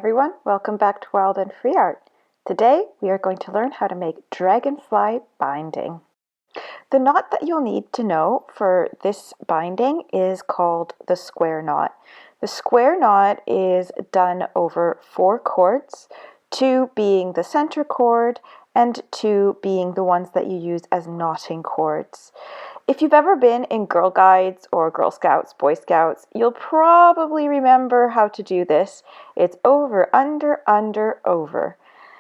everyone, welcome back to Wild and Free Art. Today we are going to learn how to make dragonfly binding. The knot that you'll need to know for this binding is called the square knot. The square knot is done over 4 cords, 2 being the center cord and 2 being the ones that you use as knotting cords. If you've ever been in Girl Guides or Girl Scouts, Boy Scouts, you'll probably remember how to do this. It's over, under, over.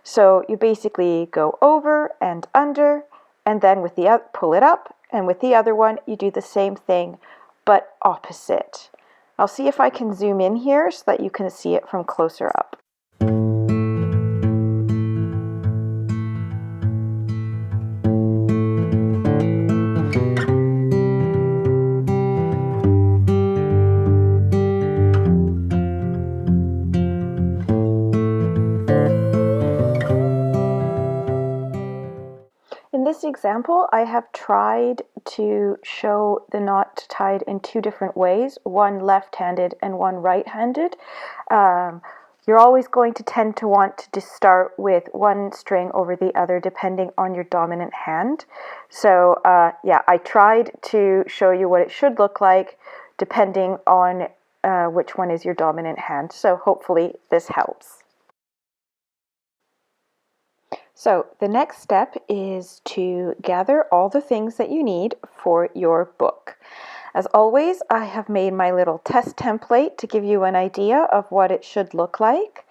So you basically go over and under, and then with the pull it up, and with the other one you do the same thing, but opposite. I'll see if I can zoom in here so that you can see it from closer up. In this example, I have tried to show the knot tied in 2 different ways, one left-handed and one right-handed. You're always going to tend to want to start with one string over the other depending on your dominant hand. So yeah, I tried to show you what it should look like depending on which one is your dominant hand. So hopefully this helps. So the next step is to gather all the things that you need for your book. As always, I have made my little test template to give you an idea of what it should look like.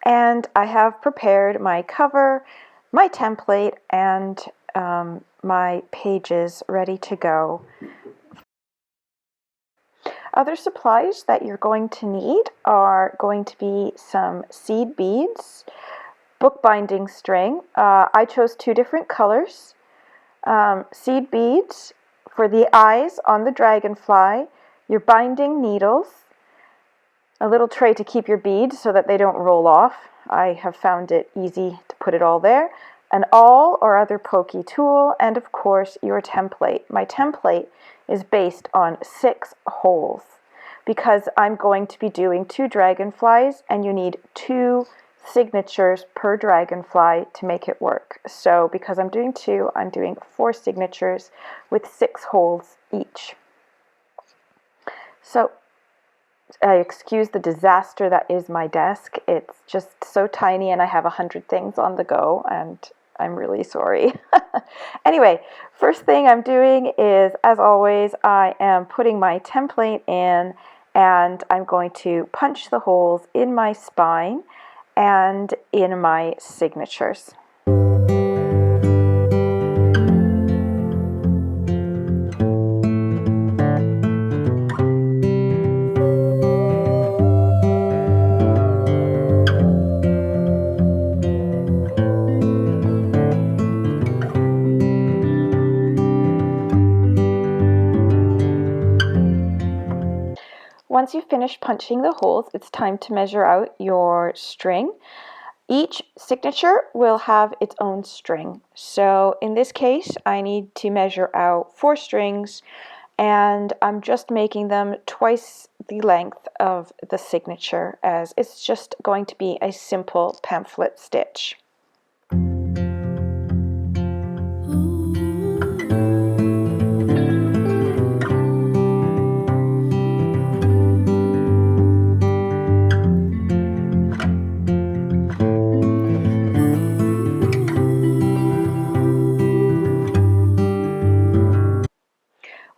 And I have prepared my cover, my template, and my pages ready to go. Other supplies that you're going to need are going to be some seed beads, bookbinding string. I chose 2 different colors. Seed beads for the eyes on the dragonfly, your binding needles, a little tray to keep your beads so that they don't roll off. I have found it easy to put it all there. An awl or other pokey tool, and of course your template. My template is based on 6 holes because I'm going to be doing 2 dragonflies and you need 2 signatures per dragonfly to make it work. So because I'm doing 2, I'm doing 4 signatures with 6 holes each. So excuse the disaster that is my desk. It's just so tiny and I have 100 things on the go and I'm really sorry. Anyway, first thing I'm doing is, as always, I am putting my template in and I'm going to punch the holes in my spine and in my signatures. Once you've finished punching the holes, it's time to measure out your string. Each signature will have its own string. So in this case, I need to measure out 4 strings and I'm just making them twice the length of the signature, as it's just going to be a simple pamphlet stitch.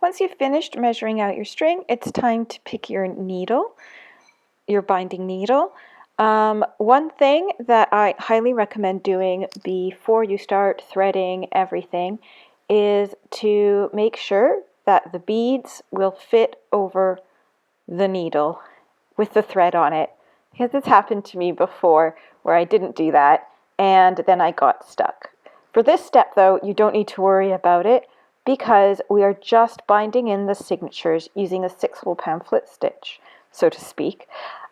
Once you've finished measuring out your string, it's time to pick your needle, your binding needle. One thing that I highly recommend doing before you start threading everything is to make sure that the beads will fit over the needle with the thread on it, because it's happened to me before where I didn't do that and then I got stuck. For this step though, you don't need to worry about it, because we are just binding in the signatures using a 6-hole pamphlet stitch, so to speak,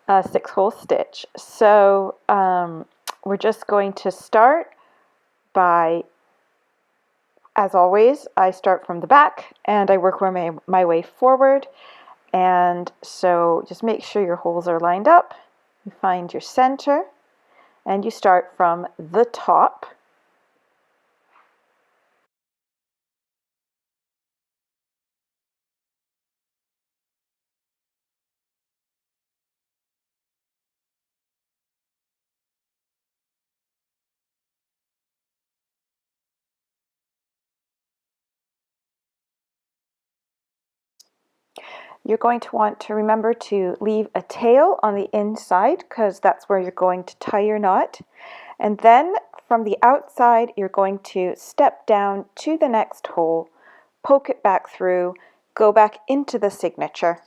a 6-hole stitch. So we're just going to start by, as always, I start from the back and I work my way forward. And so just make sure your holes are lined up, You find your center and you start from the top. You're going to want to remember to leave a tail on the inside because that's where you're going to tie your knot. And then from the outside, you're going to step down to the next hole, poke it back through, go back into the signature.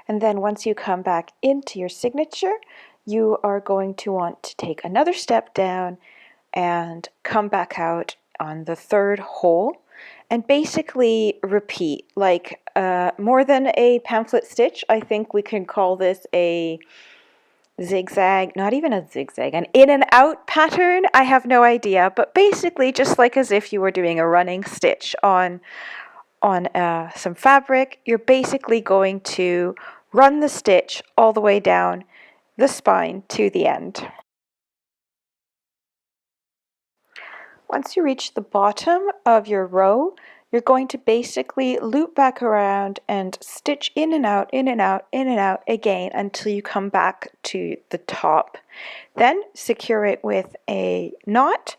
And then once you come back into your signature, you are going to want to take another step down and come back out on the third hole and basically repeat, like more than a pamphlet stitch. I think we can call this a zigzag, not even a zigzag, an in and out pattern. I have no idea, but basically just like as if you were doing a running stitch on some fabric, you're basically going to run the stitch all the way down the spine to the end. Once you reach the bottom of your row, you're going to basically loop back around and stitch in and out, in and out, in and out again until you come back to the top. Then secure it with a knot,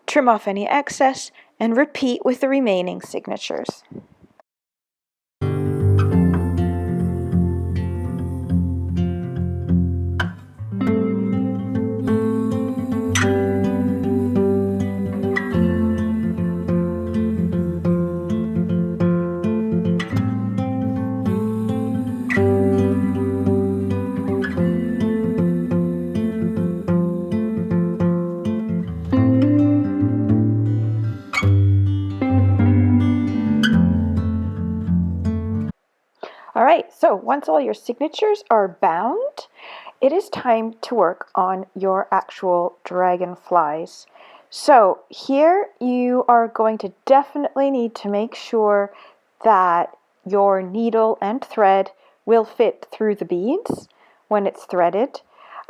trim off any excess, and repeat with the remaining signatures. Alright, so once all your signatures are bound, it is time to work on your actual dragonflies. So here you are going to definitely need to make sure that your needle and thread will fit through the beads when it's threaded.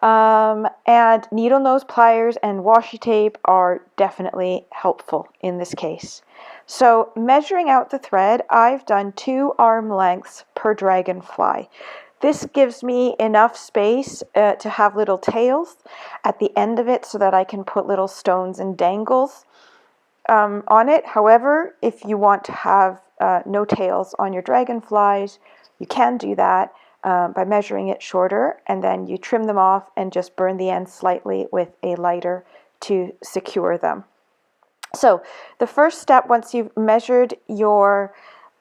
And needle nose pliers and washi tape are definitely helpful in this case. So measuring out the thread, I've done 2 arm lengths per dragonfly. This gives me enough space to have little tails at the end of it so that I can put little stones and dangles on it. However, if you want to have no tails on your dragonflies, you can do that by measuring it shorter, and then you trim them off and just burn the ends slightly with a lighter to secure them. So the first step, once you've measured your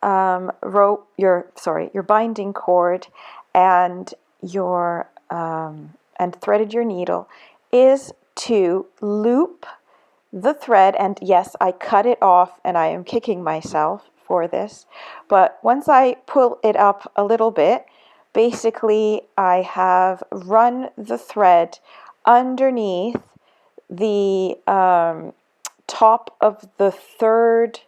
your binding cord and your and threaded your needle, is to loop the thread. And yes, I cut it off and I am kicking myself for this, but once I pull it up a little bit, basically I have run the thread underneath the top of the third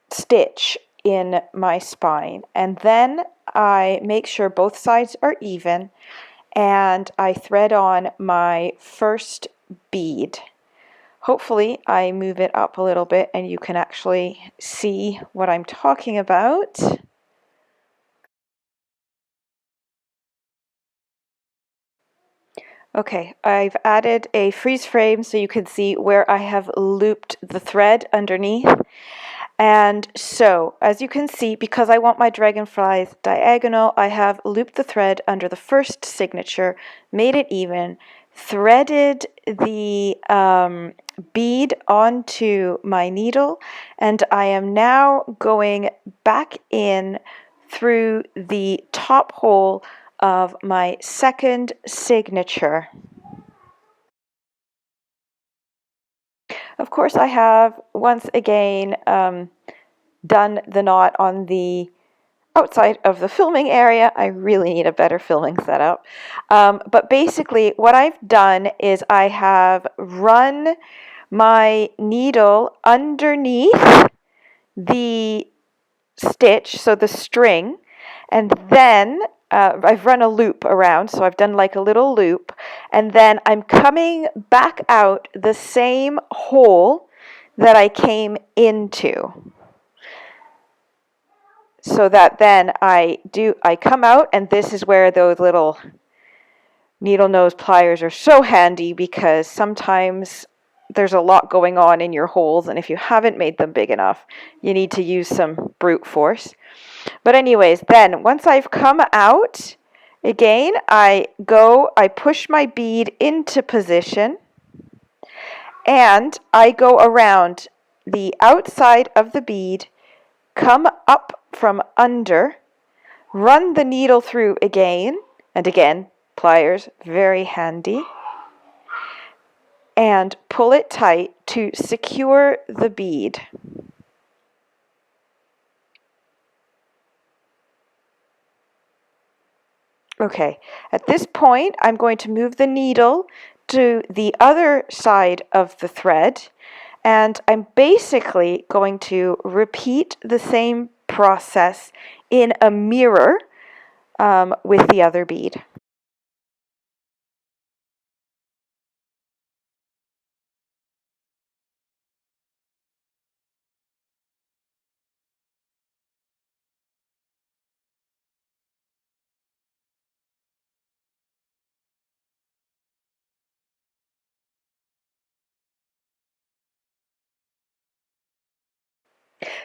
stitch in my spine, and then I make sure both sides are even and I thread on my first bead. Hopefully I move it up a little bit and you can actually see what I'm talking about. Okay, I've added a freeze frame so you can see where I have looped the thread underneath. And so, as you can see, because I want my dragonflies diagonal, I have looped the thread under the first signature, made it even, threaded the bead onto my needle, and I am now going back in through the top hole of my second signature. Of course, I have once again done the knot on the outside of the filming area. I really need a better filming setup. But basically what I've done is I have run my needle underneath the stitch, so the string, and then I've run a loop around, so I've done like a little loop, and then I'm coming back out the same hole that I came into. So that then I come out, and this is where those little needle nose pliers are so handy, because sometimes there's a lot going on in your holes, and if you haven't made them big enough, you need to use some brute force. But anyways, then once I've come out, again, I push my bead into position, and I go around the outside of the bead, come up from under, run the needle through again, and again, pliers, very handy, and pull it tight to secure the bead. Okay, at this point, I'm going to move the needle to the other side of the thread, and I'm basically going to repeat the same process in a mirror with the other bead.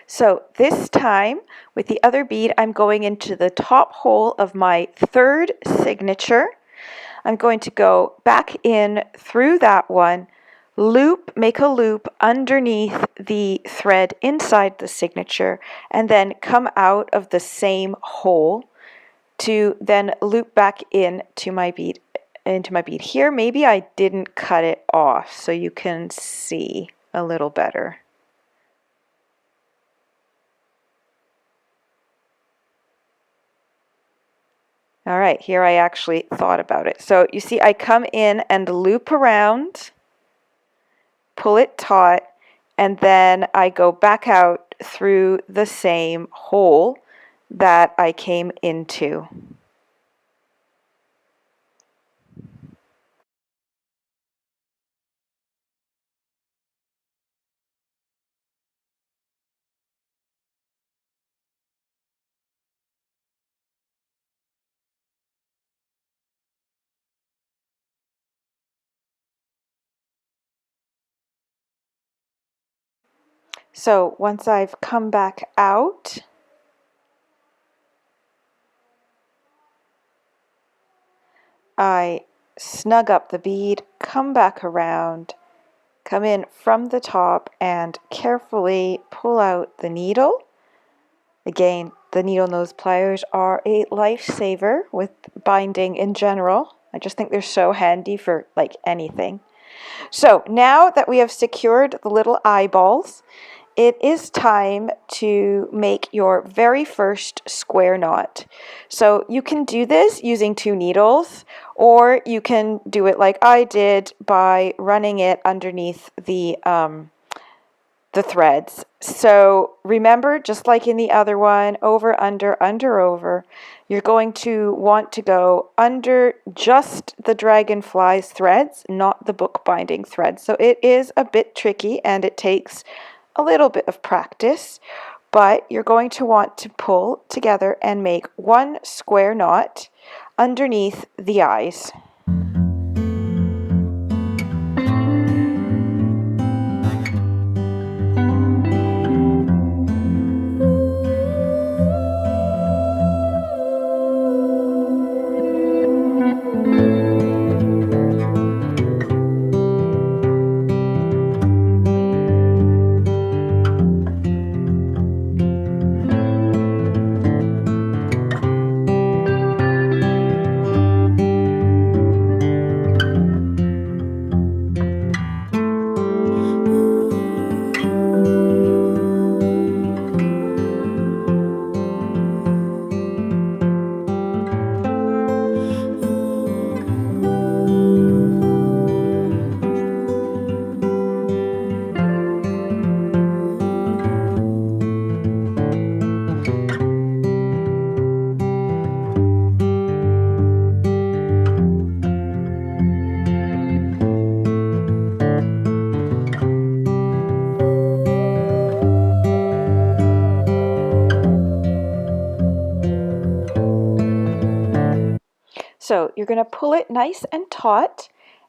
So this time, with the other bead, I'm going into the top hole of my third signature. I'm going to go back in through that one, make a loop underneath the thread inside the signature, and then come out of the same hole to then loop back into my bead. Here, maybe I didn't cut it off, so you can see a little better. All right, here I actually thought about it. So you see I come in and loop around, pull it taut, and then I go back out through the same hole that I came into. So once I've come back out, I snug up the bead, come back around, come in from the top, and carefully pull out the needle. Again, the needle nose pliers are a lifesaver with binding in general. I just think they're so handy for like anything. So now that we have secured the little eyeballs, it is time to make your very first square knot. So you can do this using 2 needles, or you can do it like I did by running it underneath the threads. So remember, just like in the other one, over, under, over, you're going to want to go under just the dragonfly's threads, not the bookbinding threads. So it is a bit tricky, and it takes a little bit of practice, but you're going to want to pull together and make 1 square knot underneath the eyes. So you're going to pull it nice and taut,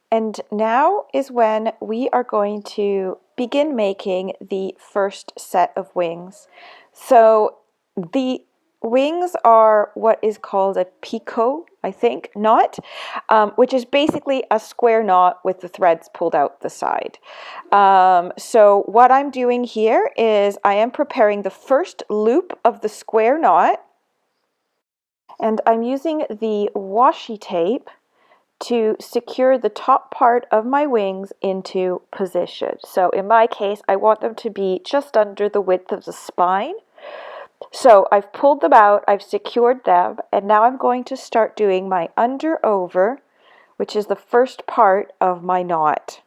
and now is when we are going to begin making the first set of wings. So the wings are what is called a picot, I think, knot, which is basically a square knot with the threads pulled out the side. So what I'm doing here is I am preparing the first loop of the square knot, and I'm using the washi tape to secure the top part of my wings into position. So in my case, I want them to be just under the width of the spine. So I've pulled them out, I've secured them, and now I'm going to start doing my under over, which is the first part of my knot.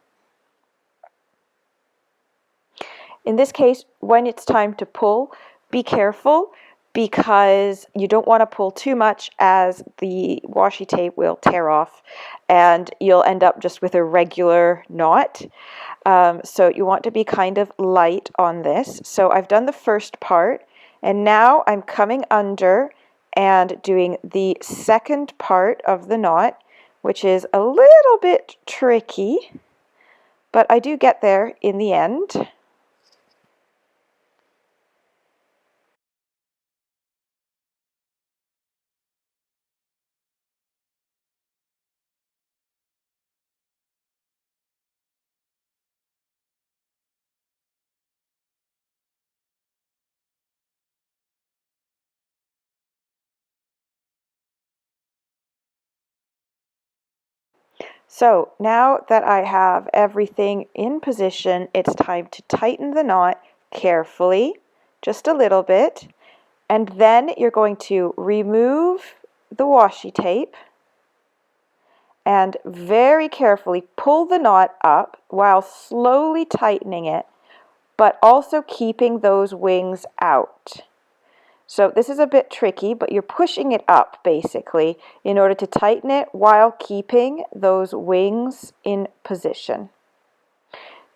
In this case, when it's time to pull, be careful, because you don't want to pull too much, as the washi tape will tear off and you'll end up just with a regular knot. So you want to be kind of light on this. So I've done the first part, and now I'm coming under and doing the second part of the knot, which is a little bit tricky, but I do get there in the end. So now that I have everything in position, it's time to tighten the knot carefully, just a little bit, and then you're going to remove the washi tape and very carefully pull the knot up while slowly tightening it, but also keeping those wings out. So this is a bit tricky, but you're pushing it up basically in order to tighten it while keeping those wings in position.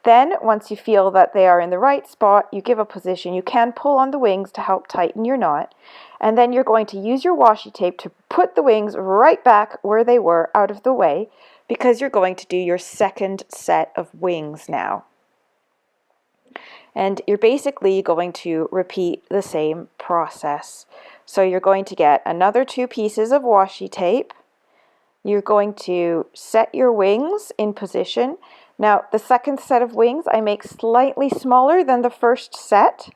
Then once you feel that they are in the right spot, you give a position. You can pull on the wings to help tighten your knot. And then you're going to use your washi tape to put the wings right back where they were, out of the way, because you're going to do your second set of wings now. And you're basically going to repeat the same process. So you're going to get another 2 pieces of washi tape. You're going to set your wings in position. Now, the second set of wings I make slightly smaller than the first set.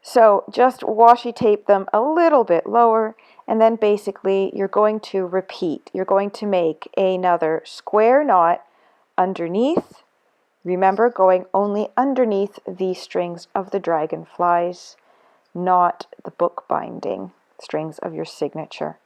So just washi tape them a little bit lower, and then basically you're going to repeat. You're going to make another square knot underneath. Remember, going only underneath the strings of the dragonflies, not the bookbinding strings of your signature.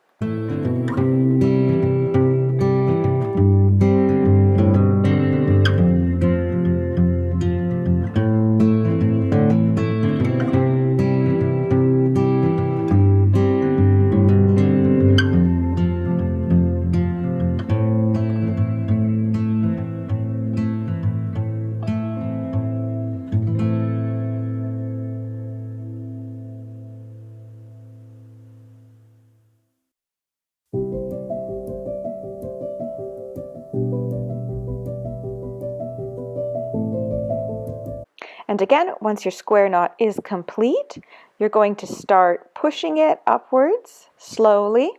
And again, once your square knot is complete, you're going to start pushing it upwards slowly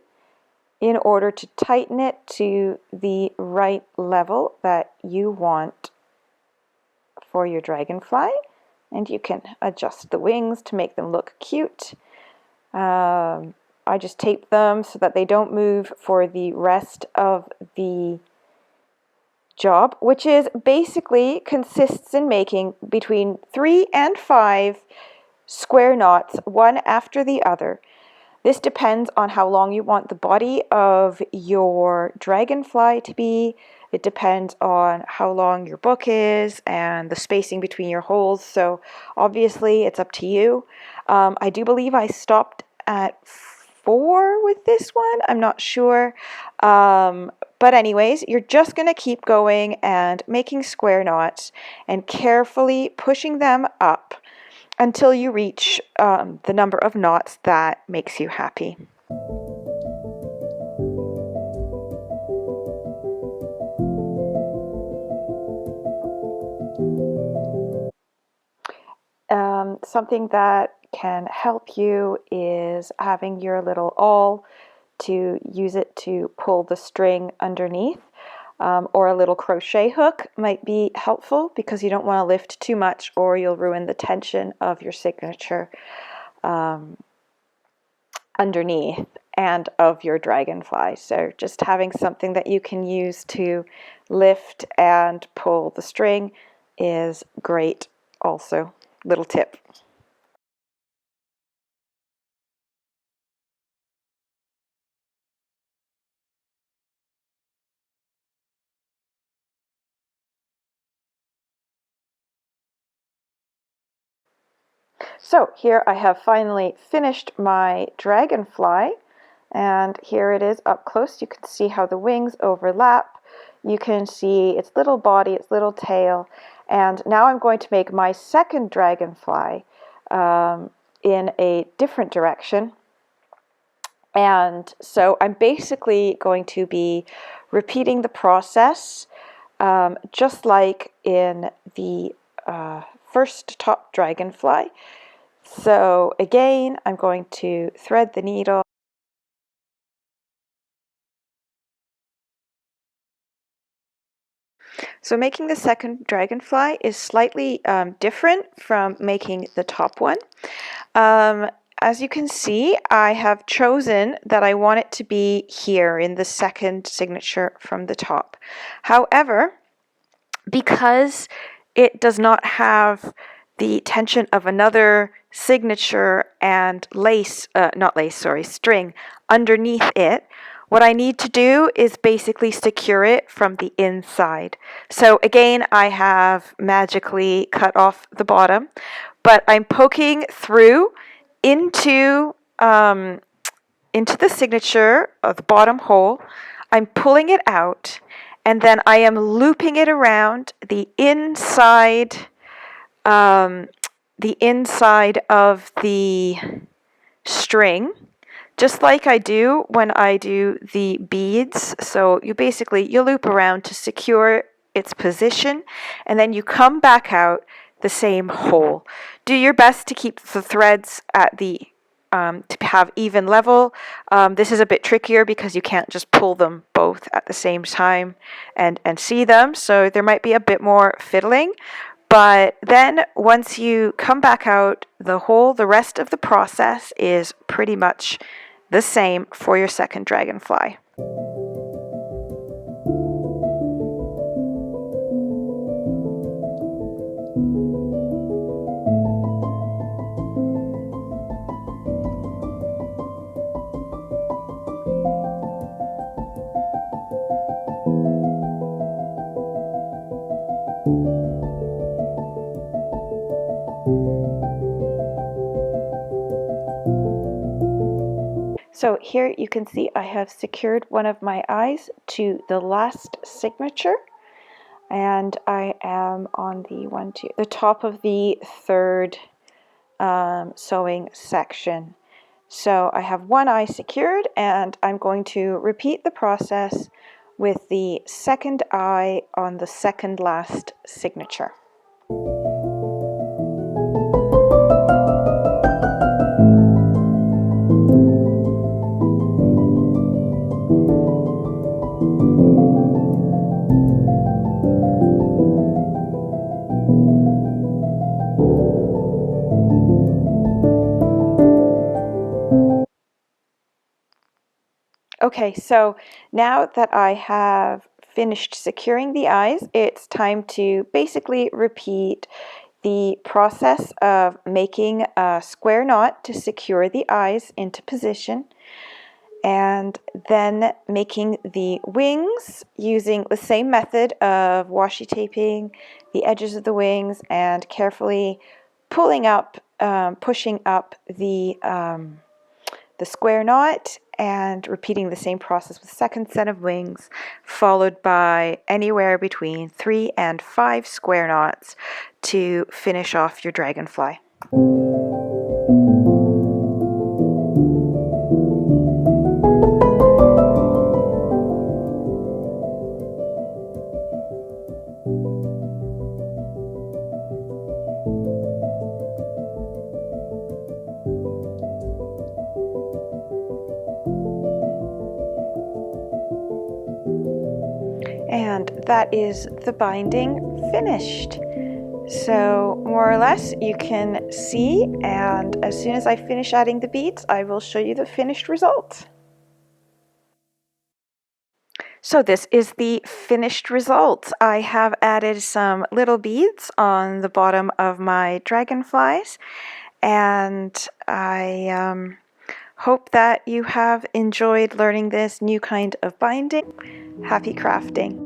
in order to tighten it to the right level that you want for your dragonfly. And you can adjust the wings to make them look cute. I just tape them so that they don't move for the rest of the job, which is basically consists in making between 3 and 5 square knots, one after the other. This depends on how long you want the body of your dragonfly to be. It depends on how long your book is and the spacing between your holes. So obviously it's up to you. I do believe I stopped at 4 with this one. I'm not sure. But anyways, you're just going to keep going and making square knots and carefully pushing them up until you reach the number of knots that makes you happy. something that can help you is having your little awl to use it to pull the string underneath, or a little crochet hook might be helpful because you don't want to lift too much or you'll ruin the tension of your signature underneath and of your dragonfly. So just having something that you can use to lift and pull the string is great also. Little tip. So here I have finally finished my dragonfly, and here it is up close. You can see how the wings overlap. You can see its little body, its little tail, and now I'm going to make my second dragonfly in a different direction. And so I'm basically going to be repeating the process just like in the first top dragonfly. So again, I'm going to thread the needle. So making the second dragonfly is slightly different from making the top one. As you can see, I have chosen that I want it to be here in the second signature from the top. However, because it does not have the tension of another signature and string underneath it, what I need to do is basically secure it from the inside. So again, I have magically cut off the bottom, but I'm poking through into the signature of the bottom hole. I'm pulling it out, and then I am looping it around the inside of the string, just like I do when I do the beads. So you loop around to secure its position, and then you come back out the same hole. Do your best to keep the threads at the to have even level. This is a bit trickier because you can't just pull them both at the same time and see them, so there might be a bit more fiddling. But then once you come back out the hole, the rest of the process is pretty much the same for your second dragonfly. So here you can see I have secured one of my eyes to the last signature, and I am on the top of the third sewing section. So I have one eye secured, and I'm going to repeat the process with the second eye on the second last signature. Okay, so now that I have finished securing the eyes, it's time to basically repeat the process of making a square knot to secure the eyes into position, and then making the wings using the same method of washi taping the edges of the wings and carefully pulling up, pushing up the square knot, and repeating the same process with the second set of wings, followed by anywhere between 3 and 5 square knots to finish off your dragonfly. that is the binding finished. So more or less you can see, and as soon as I finish adding the beads, I will show you the finished result. So this is the finished result. I have added some little beads on the bottom of my dragonflies, and I hope that you have enjoyed learning this new kind of binding. Happy crafting!